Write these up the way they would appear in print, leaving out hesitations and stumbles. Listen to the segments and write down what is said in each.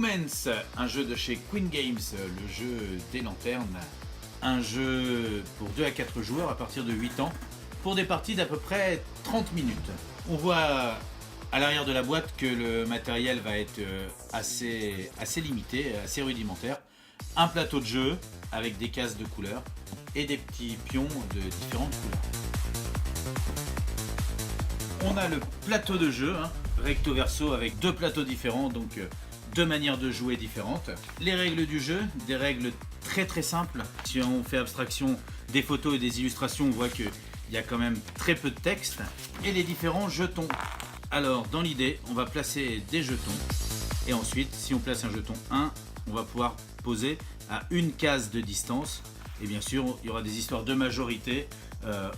Lumens, un jeu de chez Queen Games, le jeu des lanternes. Un jeu pour 2 à 4 joueurs à partir de 8 ans, pour des parties d'à peu près 30 minutes. On voit à l'arrière de la boîte que le matériel va être assez limité, assez rudimentaire. Un plateau de jeu avec des cases de couleurs et des petits pions de différentes couleurs. On a le plateau de jeu, recto verso, avec 2 plateaux différents, donc 2 manières de jouer différentes. Les règles du jeu, des règles très simples. Si on fait abstraction des photos et des illustrations, on voit qu'il y a quand même très peu de texte. Et les différents jetons. Alors dans l'idée, on va placer des jetons. Et ensuite, si on place un jeton 1, on va pouvoir poser à une case de distance. Et bien sûr, il y aura des histoires de majorité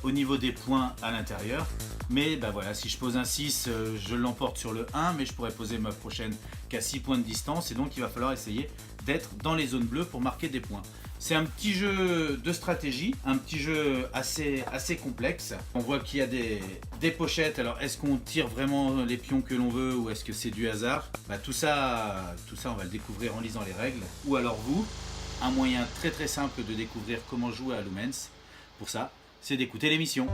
au niveau des points à l'intérieur. Mais voilà, si je pose un 6, je l'emporte sur le 1, mais je pourrais poser ma prochaine qu'à 6 points de distance. Et donc il va falloir essayer d'être dans les zones bleues pour marquer des points. C'est un petit jeu de stratégie, un petit jeu assez complexe. On voit qu'il y a des pochettes. Alors est-ce qu'on tire vraiment les pions que l'on veut ou est-ce que c'est du hasard? Tout ça on va le découvrir en lisant les règles. Ou alors vous, un moyen très simple de découvrir comment jouer à Lumens. Pour ça, c'est d'écouter l'émission.